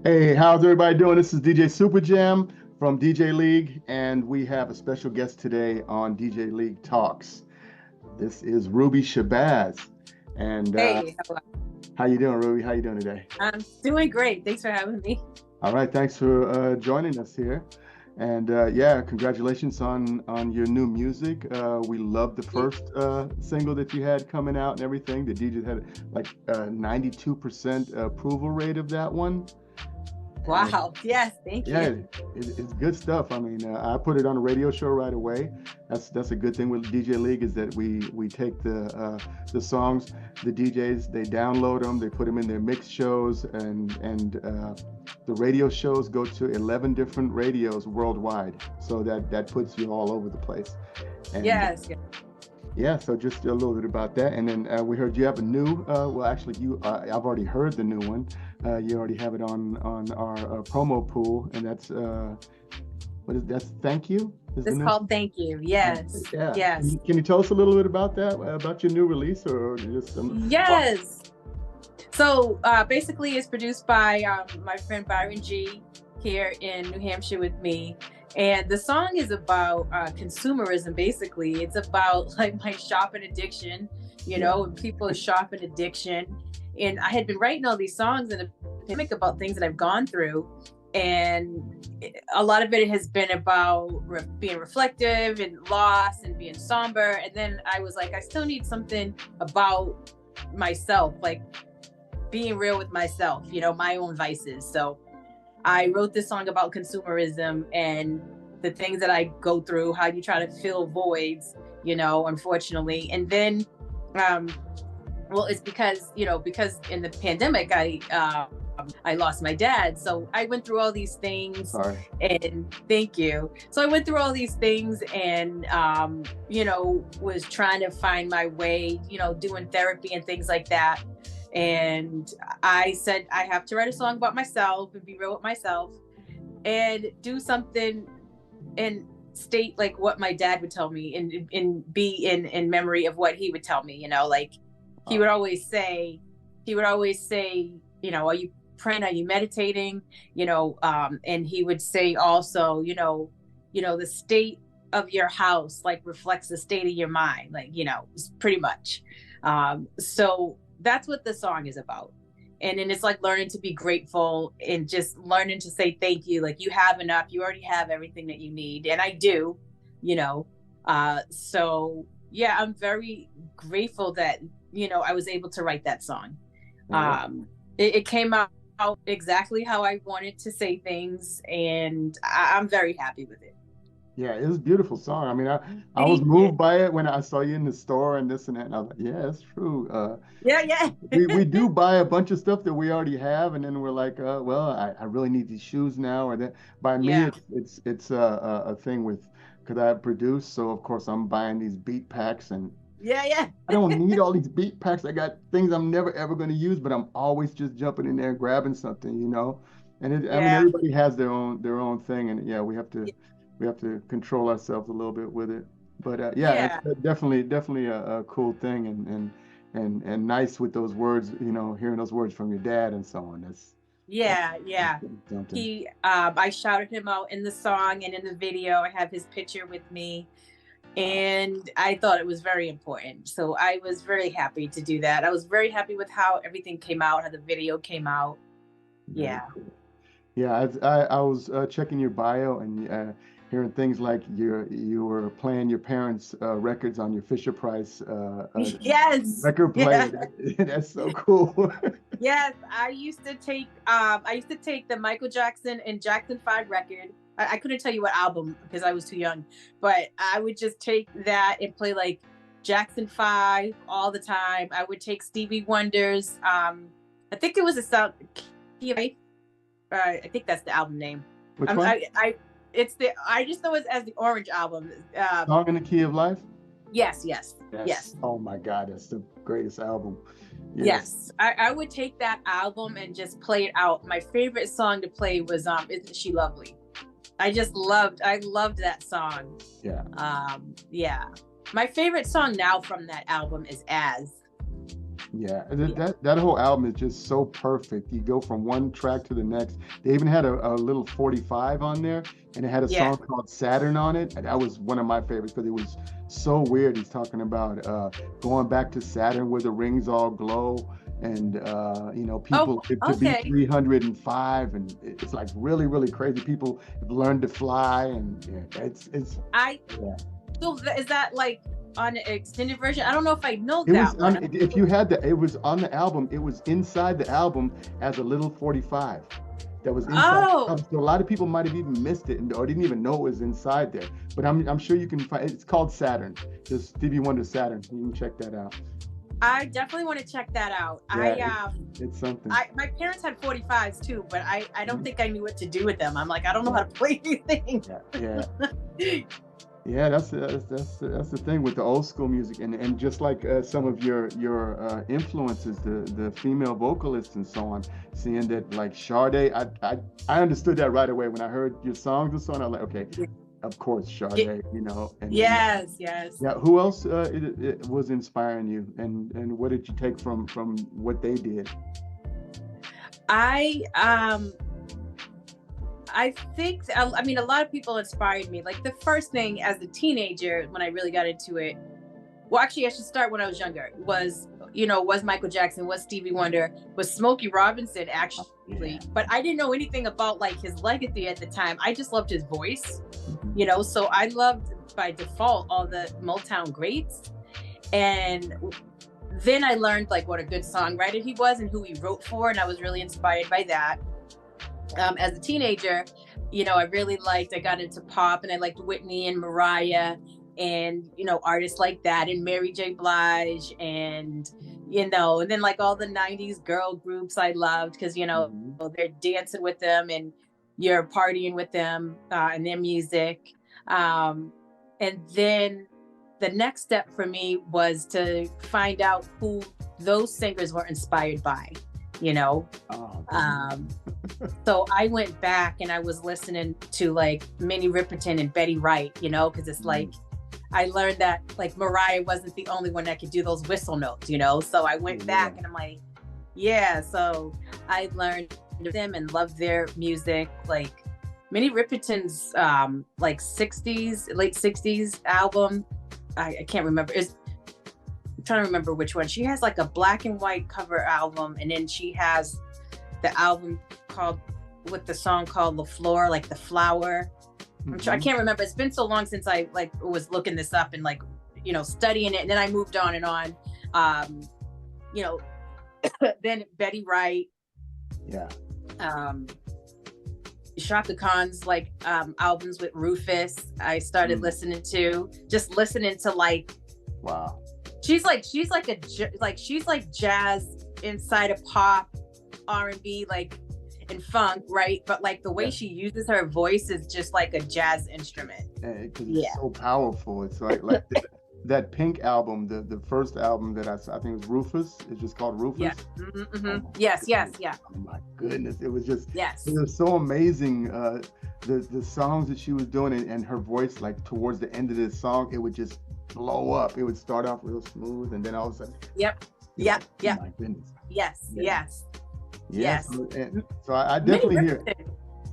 Hey, how's everybody doing? This is DJ Superjam from DJ League, and we have a special guest today on DJ League Talks. This is Ruby Shabazz. And Hey, how you doing, Ruby? How you doing today? I'm doing great. Thanks for having me. All right, thanks for joining us here. And yeah, congratulations on your new music. We love the first single that you had coming out and everything. The DJ had like 92% approval rate of that one. Wow. Yes, thank Yeah, you. it's good stuff. I mean, I put it on a radio show right away. That's a good thing with DJ League is that we take the songs, the DJs, they download them, they put them in their mix shows, and the radio shows go to 11 different radios worldwide. So that puts you all over the place. And Yes. yeah, so just a little bit about that, and then we heard you have a new. Well, actually, I've already heard the new one. You already have it on our promo pool, and that's what is that's Thank You is the It's new. called Thank You. Yes. Yeah. Yes. Can you tell us a little bit about that, about your new release, or just some? Yes. So basically, it's produced by my friend Byron G here in New Hampshire with me. And the song is about consumerism, basically. It's about like my shopping addiction, and people's shopping addiction. And I had been writing all these songs in the pandemic about things that I've gone through. And a lot of it has been about being reflective and loss and being somber. And then I was like, I still need something about myself, like being real with myself, my own vices. So I wrote this song about consumerism and the things that I go through, how you try to fill voids, unfortunately. And then, well, it's because in the pandemic, I lost my dad. So I went through all these things. Sorry. And thank you. So I went through all these things and, was trying to find my way, doing therapy and things like that. And I said, I have to write a song about myself and be real with myself and do something and state like what my dad would tell me and be in memory of what he would tell me, like he would always say, are you praying? Are you meditating? And he would say also, the state of your house like reflects the state of your mind, like, pretty much. So that's what the song is about. And then it's like learning to be grateful and just learning to say thank you. Like you have enough, you already have everything that you need. And I do, so yeah, I'm very grateful that, I was able to write that song. It came out exactly how I wanted to say things, and I'm very happy with it. Yeah, it was a beautiful song. I mean, I was moved by it when I saw you in the store and this and that, and I was like, yeah, it's true. Yeah. we do buy a bunch of stuff that we already have, and then we're like, well, I really need these shoes now, or that. By me, Yeah. it's a thing with because I produce, so of course I'm buying these beat packs, and Yeah. I don't need all these beat packs. I got things I'm never ever going to use, but I'm always just jumping in there and grabbing something. And I mean, Yeah. everybody has their own thing, and yeah, we have to control ourselves a little bit with it. But yeah, it's definitely a cool thing, and nice with those words, hearing those words from your dad and so on. Yeah. Something. I shouted him out in the song and in the video. I have his picture with me, and I thought it was very important. So I was very happy to do that. I was very happy with how everything came out, how the video came out. Yeah. Yeah, I was checking your bio and hearing things like you were playing your parents' records on your Fisher Price Yes. record player. Yeah. That's so cool. Yes, I used to take the Michael Jackson and Jackson 5 record. I couldn't tell you what album because I was too young, but I would just take that and play like Jackson 5 all the time. I would take Stevie Wonder's I think it was a sound I think that's the album name. Which one? I just know it as the Orange album. Song in the Key of Life? Yes. Oh my God, that's the greatest album. Yes. I would take that album and just play it out. My favorite song to play was Isn't She Lovely? I loved that song. Yeah. Yeah. My favorite song now from that album is As. Yeah, Yeah. that whole album is just so perfect. You go from one track to the next. They even had a little 45 on there, and it had a Yeah. song called Saturn on it. And that was one of my favorites because it was so weird. He's talking about going back to Saturn where the rings all glow, and you know, Oh, people live to be okay. 305, and it's like really, really crazy. People have learned to fly, and yeah, it's I yeah. so is that like on an extended version? I don't know if I know It was that on, one. if you had the, it was on the album. It was inside the album as a little 45 that was inside the Oh, album. So a lot of people might have even missed it or didn't even know it was inside there. But I'm sure you can find. It's called Saturn. Just Stevie Wonder Saturn. You can check that out. I definitely want to check that out. Yeah, it's something. My parents had 45s too, but I don't think I knew what to do with them. I'm like, I don't know how to play anything. Yeah. Yeah, that's the thing with the old school music, and just like some of your influences, the female vocalists and so on, seeing that like Sade, I understood that right away when I heard your songs and so on. I was like, okay, of course Sade, you know. And Yes. yeah, who else it was inspiring you, and what did you take from what they did? I think, I mean, a lot of people inspired me. Like the first thing as a teenager, when I really got into it, well, actually I should start when I was younger, was Michael Jackson, was Stevie Wonder, was Smokey Robinson actually. Yeah. But I didn't know anything about like his legacy at the time. I just loved his voice, you know, so I loved by default all the Motown greats. And then I learned like what a good songwriter he was and who he wrote for, and I was really inspired by that. As a teenager, you know, I got into pop, and I liked Whitney and Mariah and, you know, artists like that, and Mary J. Blige, and, you know, and then like all the 90s girl groups I loved because, you know, they're dancing with them and you're partying with them and their music. And then the next step for me was to find out who those singers were inspired by, you know. So I went back and I was listening to like Minnie Riperton and Betty Wright, you know, because it's like I learned that like Mariah wasn't the only one that could do those whistle notes, you know. So I went back and I'm like, yeah. So I learned them and loved their music. Like Minnie Riperton's like late 60s album. I can't remember. I'm trying to remember which one. She has like a black and white cover album, and then she has the album with the song called La Flor, like the flower. I can't remember. It's been so long since I like was looking this up and like, you know, studying it. And then I moved on and on. You know, then Betty Wright. Yeah. Shaka Khan's like albums with Rufus. I started listening to like. Wow. She's like jazz inside of pop, R&B, like, and funk, right? But like the way she uses her voice is just like a jazz instrument. Because it's so powerful. It's like that Pink album, the first album that I think it was Rufus. It's just called Rufus. Yeah. Oh yes. Oh my goodness, it was just it was so amazing. The songs that she was doing, and her voice, like towards the end of this song, it would just blow up. It would start off real smooth, and then all of a sudden, Yep. Oh my goodness. Yes. So I definitely hear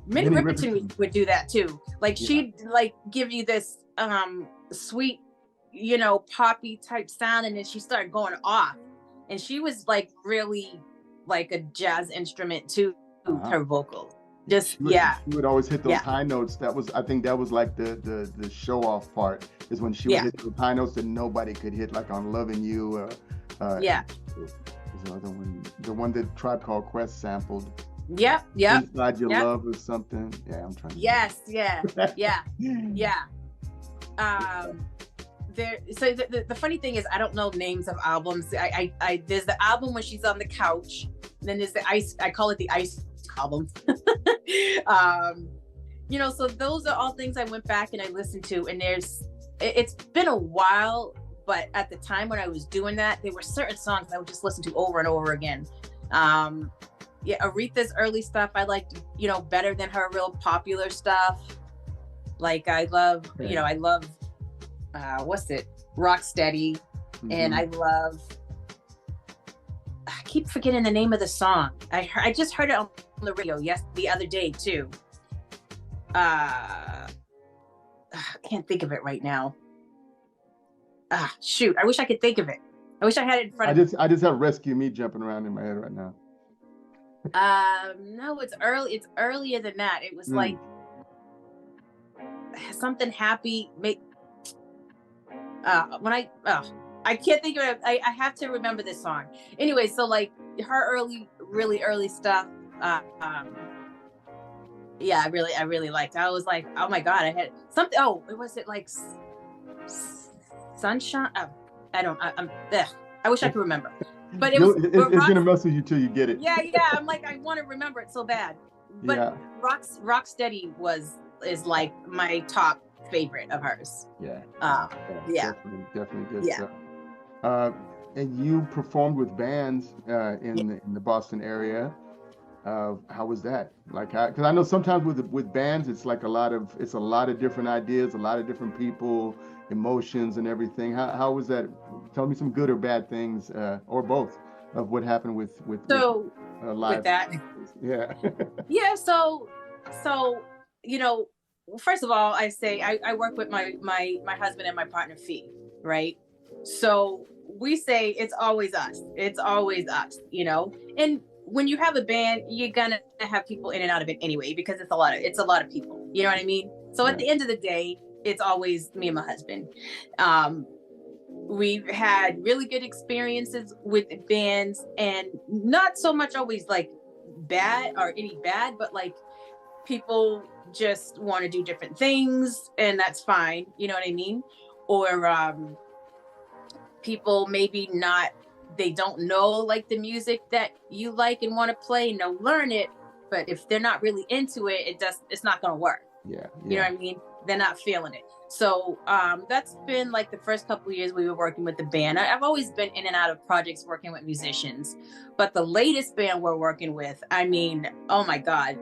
Minnie Riperton would do that too. Like she'd like give you this sweet, you know, poppy type sound, and then she started going off, and she was like really like a jazz instrument too. Her vocal, she would always hit those high notes. I think that was like the show off part, is when she would hit those high notes that nobody could hit, like on Loving You. The one that Tribe Called Quest sampled. Yep. Inside Your Love or something. Yeah, I'm trying to. Yeah. So the funny thing is, I don't know names of albums. I there's the album when she's on the couch, and then there's the ice. I call it the ice album. You know, so those are all things I went back and I listened to, and it's been a while. But at the time when I was doing that, there were certain songs I would just listen to over and over again. Aretha's early stuff I liked, you know, better than her real popular stuff. Like I love, you know, Rocksteady, and I love keep forgetting the name of the song. I just heard it on the radio the other day too. I can't think of it right now. Shoot, I wish I could think of it. I wish I had it in front of me. I just have Rescue Me jumping around in my head right now. No, it's earlier than that. It was like something happy. I can't think of it. I have to remember this song. Anyway, so like her really early stuff. Yeah, I really liked. I was like, oh my God, I had something. Oh, was it like Sunshine? Oh, I wish I could remember. But it's gonna mess with you till you get it. Yeah. I'm like, I want to remember it so bad. But yeah. Rocksteady is like my top favorite of hers. Yeah. Yeah. Definitely good stuff. And you performed with bands in the Boston area. How was that? Like, because I know sometimes with bands, it's like a lot of different ideas, a lot of different people, emotions, and everything. How was that? Tell me some good or bad things, or both, of what happened with live. With that. Yeah. Yeah. So first of all, I say I work with my husband and my partner Fee, right? So we say it's always us. It's always us, and when you have a band, you're gonna have people in and out of it anyway, because it's a lot of people. You know what I mean? So at the end of the day, it's always me and my husband. We've had really good experiences with bands, and not so much always like bad, but like people just want to do different things, and that's fine. You know what I mean? Or people maybe they don't know like the music that you like and want to play, and they'll learn it, but if they're not really into it, it's not going to work. Yeah. You know what I mean? They're not feeling it. So that's been like the first couple of years we were working with the band. I've always been in and out of projects working with musicians, but the latest band we're working with, I mean, oh my God,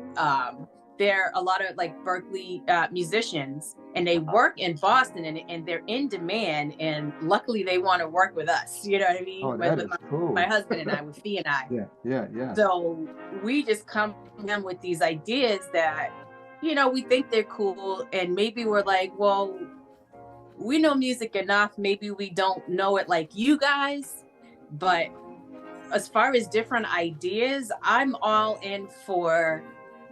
they're a lot of like Berkeley musicians, and they work in Boston, and they're in demand, and luckily they want to work with us. You know what I mean? Oh, that is cool. My husband and I, with Fee and I. Yeah. So we just come to them with these ideas that, we think they're cool, and maybe we're like, well, we know music enough. Maybe we don't know it like you guys, but as far as different ideas, I'm all in for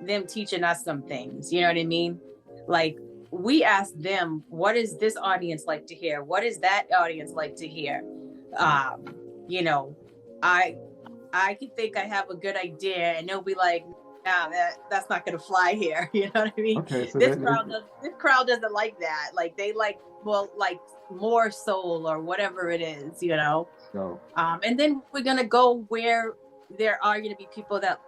them teaching us some things. You know what I mean? Like, we ask them, what is this audience like to hear? What is that audience like to hear? I could think I have a good idea, and they'll be like, nah, that's not gonna fly here. You know what I mean? Okay, so this crowd doesn't like that. Like, they like more soul or whatever it is, So. And then we're gonna go where there are gonna be people that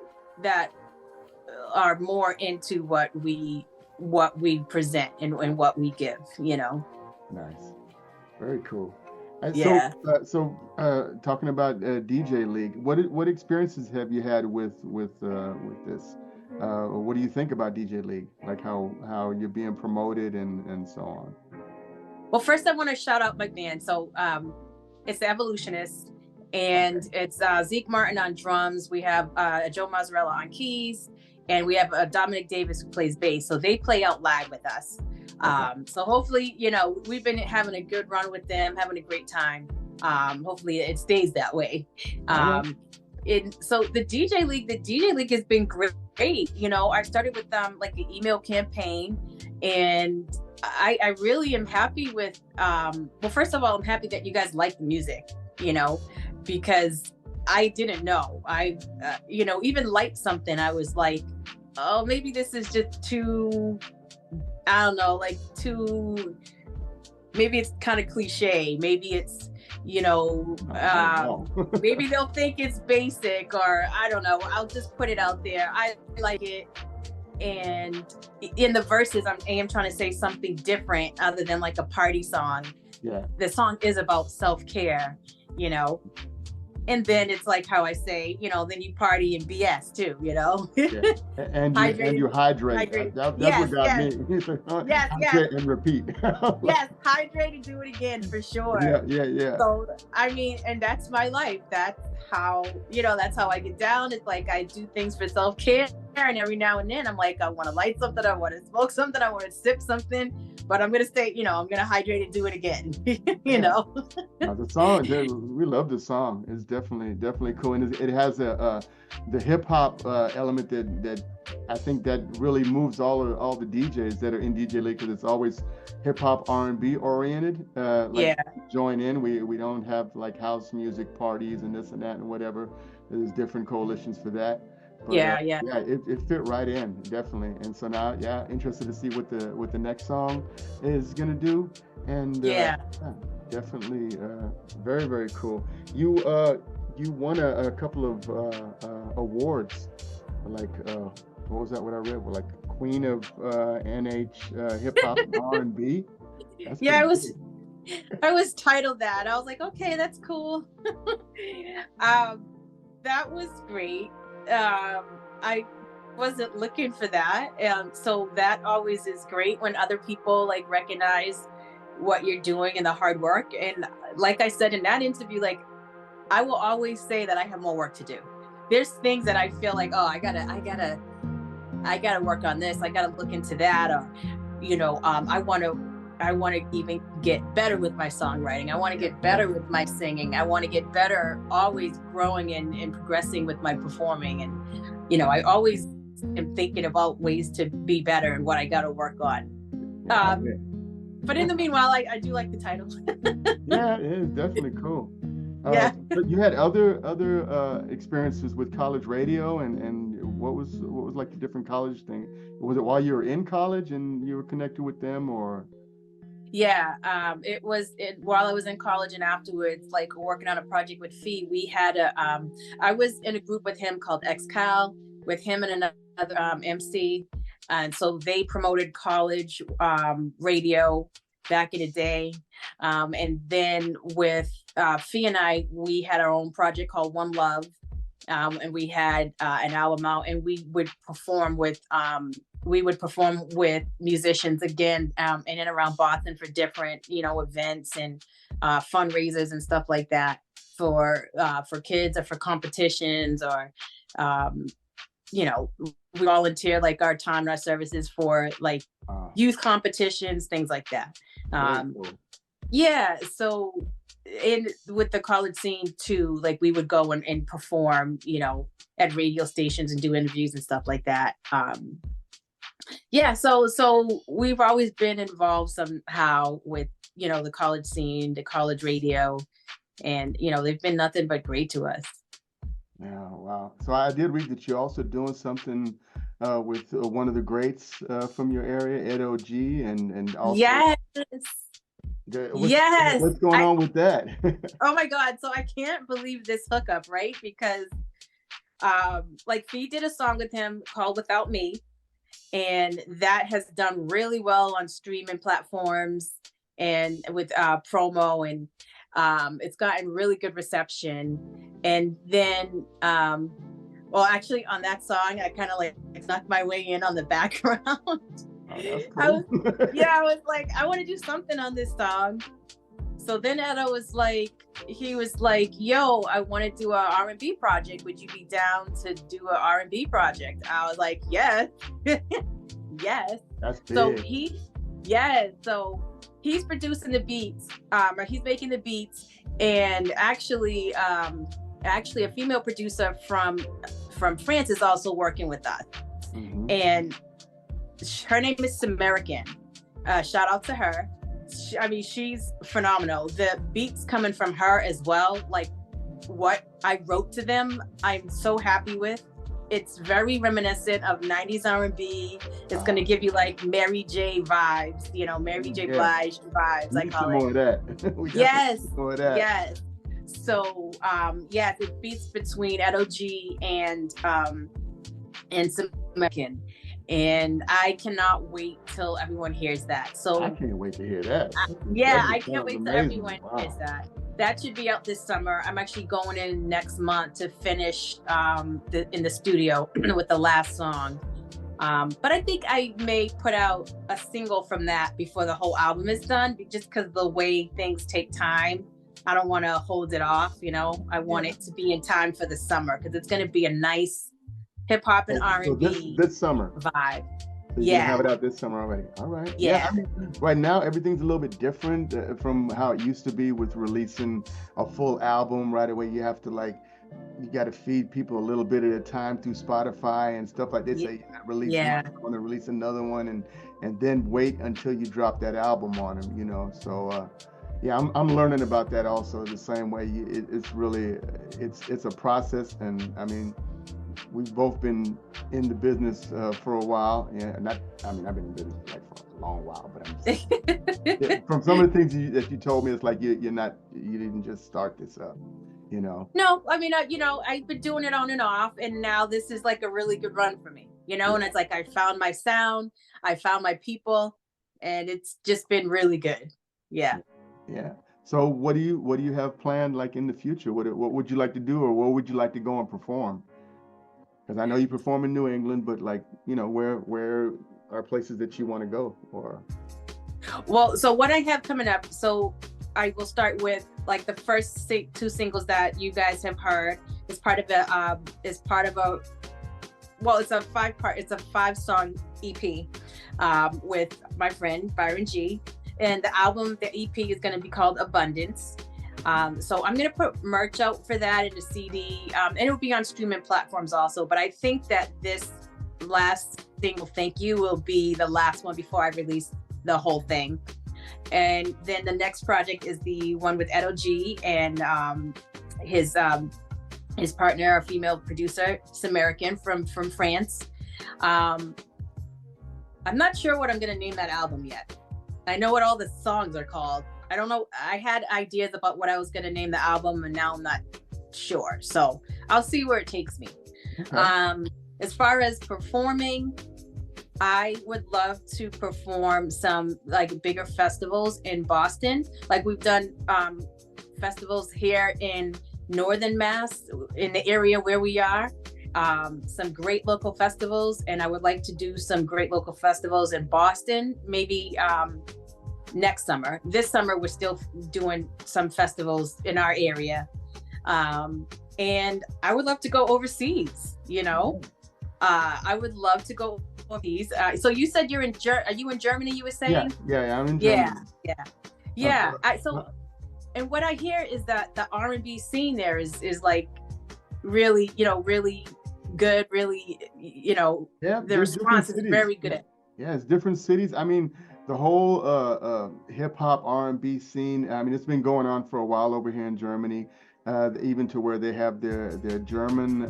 are more into what we present and what we give. Nice, very cool. Yeah. So talking about DJ League, what experiences have you had with this? What do you think about DJ League? Like how you're being promoted and so on? Well, first I want to shout out my band. So it's the Evolutionists, and it's Zeke Martin on drums. We have Joe Mazzarella on keys, and we have Dominic Davis who plays bass. So they play out live with us. So hopefully, we've been having a good run with them, having a great time. Hopefully it stays that way. So the DJ League has been great. I started with like an email campaign, and I really am happy with, well, first of all, I'm happy that you guys like the music, because I didn't know. I, even liked something, I was like, oh, maybe this is just too, I don't know, maybe it's kind of cliche. Maybe it's, maybe they'll think it's basic, or I don't know. I'll just put it out there. I like it. And in the verses, I am trying to say something different other than like a party song. Yeah. The song is about self-care, And then it's like how I say, then you party and BS too, Yeah. And you hydrate. That's yes, what got yes. me. Yes, hydrate and repeat. Yes, hydrate and do it again for sure. Yeah. So I mean, and that's my life. That's how I get down. It's like I do things for self-care, and every now and then I'm like, I want to light something, I want to smoke something, I want to sip something, but I'm gonna stay, I'm gonna hydrate and do it again. The song, we love the song. It's definitely cool, and it has the hip hop element that I think that really moves all the DJs that are in DJ League, because it's always hip hop R&B oriented. Join in. We don't have like house music parties and this and that and whatever. There's different coalitions for that. But, it fit right in, definitely. And so now, interested to see what the next song is gonna do. And definitely very, very cool. You won a couple of awards, like what was that? What I read? Like Queen of NH Hip Hop and R&B. I was titled that. I was like, okay, that's cool. That was great. I wasn't looking for that, so that always is great when other people like recognize what you're doing and the hard work. And like I said in that interview, like I will always say that I have more work to do. There's things that I feel like, oh, I gotta work on this, I gotta look into that, or I want to even get better with my songwriting. I want to get better with my singing. I want to get better, always growing and progressing with my performing. And, I always am thinking about ways to be better and what I got to work on. But in the meanwhile, I do like the title. Yeah, it is definitely cool. But you had other experiences with college radio, and what was like the different college thing? Was it while you were in college and you were connected with them, or? Yeah, it was while I was in college and afterwards, like working on a project with Fee. We had I was in a group with him called XCal, with him and another MC. And so they promoted college radio back in the day. And then with Fee and I, we had our own project called One Love. And we had an album out, and we would perform with musicians again in and around Boston for different events and fundraisers and stuff like that for kids or for competitions, or we volunteer like our time and our services for like youth competitions, things like that. Cool. So with the college scene too, like we would go and perform at radio stations and do interviews and stuff like that. So we've always been involved somehow with the college scene, the college radio, and they've been nothing but great to us. Yeah, wow. So I did read that you're also doing something with one of the greats from your area, Ed OG, and also yes. What's going on with that? Oh my God. So I can't believe this hookup, right? Because like Fee did a song with him called Without Me, and that has done really well on streaming platforms and with promo, and it's gotten really good reception. And then actually on that song I kind of like snuck my way in on the background. Oh, cool. I was like, I want to do something on this song. So then Edo was like, yo, I want to do a R&B project. Would you be down to do an R&B project? I was like, yes. Yes. That's big. So he's producing the beats, or he's making the beats, and actually a female producer from France is also working with us. Mm-hmm. And her name is Samarican. Shout out to her. She's phenomenal. The beats coming from her as well, like what I wrote to them, I'm so happy with. It's very reminiscent of 90s R&B. It's going to give you like Mary J vibes, Mary J Blige vibes. I call it. More of that. Yes. More of that. Yes. So, the beats between Ed OG and Samarican. And I cannot wait till everyone hears that. So I can't wait to hear that. I can't wait till everyone hears that. That should be out this summer. I'm actually going in next month to finish in the studio with the last song. But I think I may put out a single from that before the whole album is done, just because the way things take time. I don't want to hold it off, you know. I want it to be in time for the summer, because it's going to be a nice hip hop and R&B this summer vibe. So you're gonna have it out this summer already. All right. Yeah. I mean, right now everything's a little bit different from how it used to be with releasing a full album right away. You have to you got to feed people a little bit at a time through Spotify and stuff like this. Say release one, I want to release another one, and then wait until you drop that album on them. You know. So yeah, I'm learning about that also the same way. It's really it's a process, and I mean, we've both been in the business for a while. Yeah, I've been in business for a long while, but I'm just, from some of the things that you told me, it's like you didn't just start this up, you know. No, I mean, I've been doing it on and off, and now this is like a really good run for me, you know. And it's like I found my sound, I found my people, and it's just been really good. Yeah. Yeah. So what do you have planned like in the future? What would you like to do, or where would you like to go and perform? Because I know you perform in New England, but where are places that you want to go? Or well, so what I have coming up, so I will start with like the first two singles that you guys have heard. It's part of it's a 5-song EP with my friend Byron G. And the EP is going to be called Abundance. So I'm going to put merch out for that in a CD, and it'll be on streaming platforms also. But I think that this last single, Thank You, will be the last one before I release the whole thing. And then the next project is the one with Edo G and his partner, a female producer, Samarican from France. I'm not sure what I'm going to name that album yet. I know what all the songs are called. I don't know. I had ideas about what I was going to name the album, and now I'm not sure. So I'll see where it takes me. Okay. As far as performing, I would love to perform some like bigger festivals in Boston. Like we've done festivals here in Northern Mass, in the area where we are. Some great local festivals, and I would like to do some great local festivals in Boston, maybe next summer. This summer we're still doing some festivals in our area, and I would love to go overseas, you know. I would love to go overseas. So you said you're are you in Germany, you were saying? Yeah, I'm in Germany. Yeah. And what I hear is that the R&B scene there is like really, really good, really, the response is very good. Yeah, it's different cities. I mean, the whole hip hop R&B scene, I mean, it's been going on for a while over here in Germany, even to where they have their German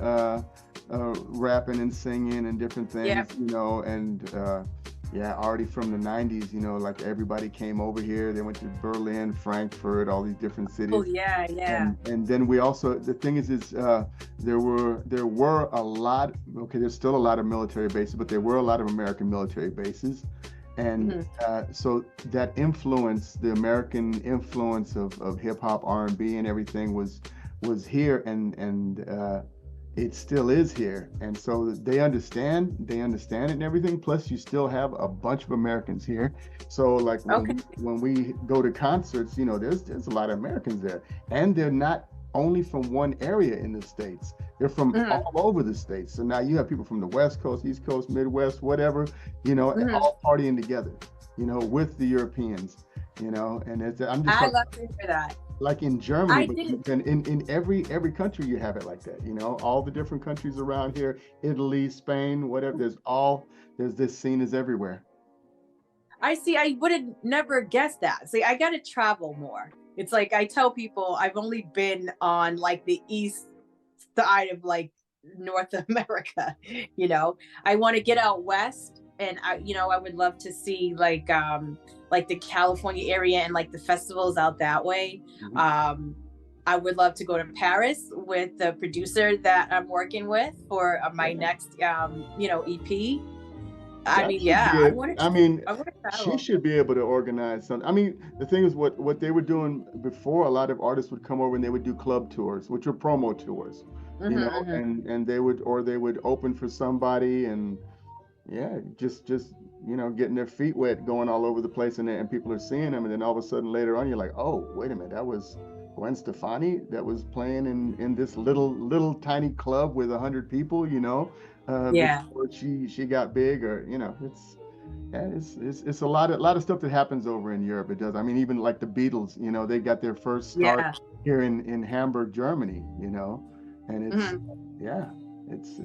rapping and singing and different things, and already from the 90s, like everybody came over here. They went to Berlin, Frankfurt, all these different cities. Oh, yeah. And then we also, the thing is there were a lot, there's still a lot of military bases, but there were a lot of American military bases. And so that influence, the American influence of hip hop, R&B and everything was here, and it still is here. And so they understand it and everything. Plus you still have a bunch of Americans here. So like when we go to concerts, there's a lot of Americans there, and they're not only from one area in the States. They're from all over the States. So now you have people from the West Coast, East Coast, Midwest, whatever, all partying together, with the Europeans, and I love to hear that. Like in Germany, but in every country you have it like that, all the different countries around here, Italy, Spain, whatever, there's this scene is everywhere. I see. I would have never guessed that. See, I got to travel more. It's like I tell people I've only been on like the east side of like North America. I want to get out west, and I would love to see like the California area and like the festivals out that way. I would love to go to Paris with the producer that I'm working with for my next EP. I That mean, should yeah, be it. I mean, I want to she travel. should be able to organize something. I mean, the thing is, what they were doing before, a lot of artists would come over and they would do club tours, which were promo tours, you Hmm, know, hmm. and they would open for somebody, and yeah, just getting their feet wet, going all over the place, and people are seeing them, and then all of a sudden later on, you're like, oh, wait a minute, that was Gwen Stefani that was playing in this little tiny club with 100 people, Yeah, before she got big, or it's. Yeah, it's a lot of stuff that happens over in Europe. It does. I mean, even like the Beatles, they got their first start yeah. here in Hamburg, Germany, and it's Hmm. yeah, it's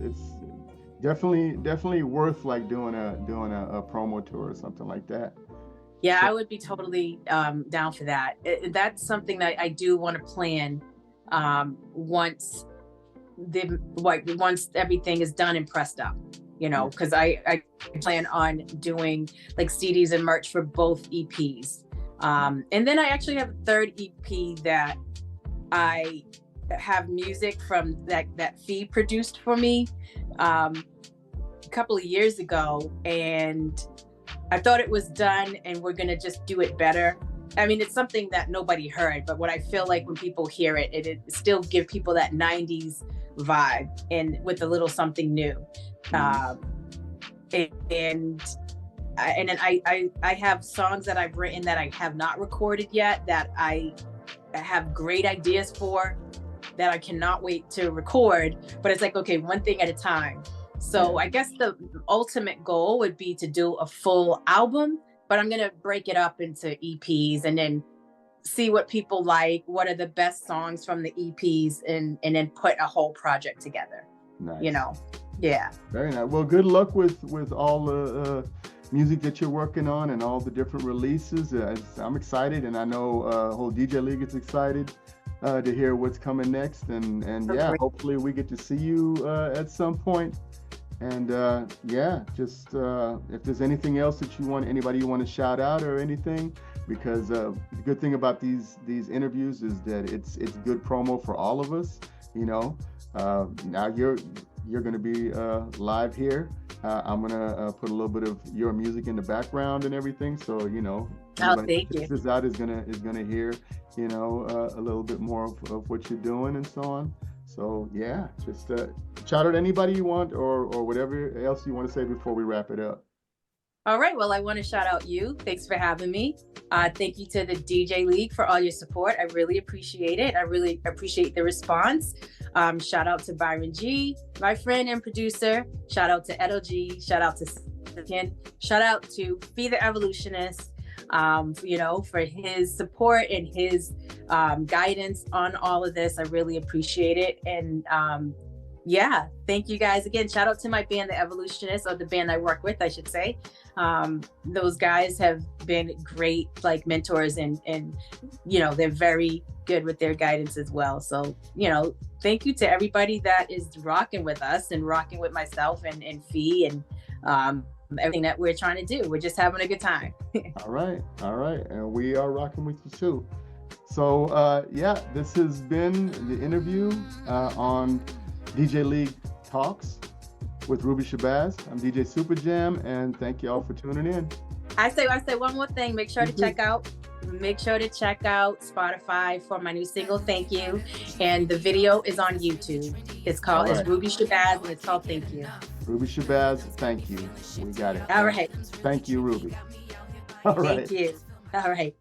definitely worth like doing a promo tour or something like that. Yeah, So I would be totally down for that. That's something that I do want to plan once once everything is done and pressed up, yeah, because I plan on doing like CDs and merch for both EPs. And then I actually have a third EP that I have music from that Fee produced for me a couple of years ago, and I thought it was done and we're gonna just do it better. I mean, it's something that nobody heard, but what I feel like when people hear it, it still give people that 90s vibe and with a little something new. mhm, Um, and then I have songs that I've written that I have not recorded yet that I have great ideas for that I cannot wait to record. But it's like, okay, one thing at a time. yeah, So I guess the ultimate goal would be to do a full album, but I'm gonna break it up into EPs and then see what people like, what are the best songs from the EPs, and then put a whole project together. You nice. know, yeah. Very nice. Well, good luck with all the music that you're working on and all the different releases. I'm excited, and I know whole DJ League is excited to hear what's coming next. And Oh, yeah, great. hopefully we get to see you at some point. And yeah, just if there's anything else that anybody you want to shout out or anything, because the good thing about these interviews is that it's good promo for all of us. You know, now you're going to be live here. I'm going to put a little bit of your music in the background and everything, so Oh, anybody thank that checks you. this out is gonna hear a little bit more of what you're doing and so on. So yeah, just shout out anybody you want, or whatever else you want to say before we wrap it up. All right. Well, I want to shout out you. Thanks for having me. Thank you to the DJ League for all your support. I really appreciate it. I really appreciate the response. Shout out to Byron G, my friend and producer. Shout out to Edo G. Shout out to Second. Shout out to Be the Evolutionist, for his support and his guidance on all of this. I really appreciate it. And yeah, thank you guys again. Shout out to my band, The Evolutionists, or the band I work with, I should say. Those guys have been great, like mentors, and they're very good with their guidance as well. So, thank you to everybody that is rocking with us and rocking with myself and Fee and everything that we're trying to do. We're just having a good time. All right, and we are rocking with you too. So yeah, this has been the interview on DJ League Talks with Ruby Shabazz. I'm DJ Superjam, and thank you all for tuning in. I say one more thing. Make sure to check out Spotify for my new single, Thank You. And the video is on YouTube. It's Right. Ruby Shabazz, and it's called Thank You. Ruby Shabazz, thank you. We got it. All right. Thank you, Ruby. All right. Thank you. All right.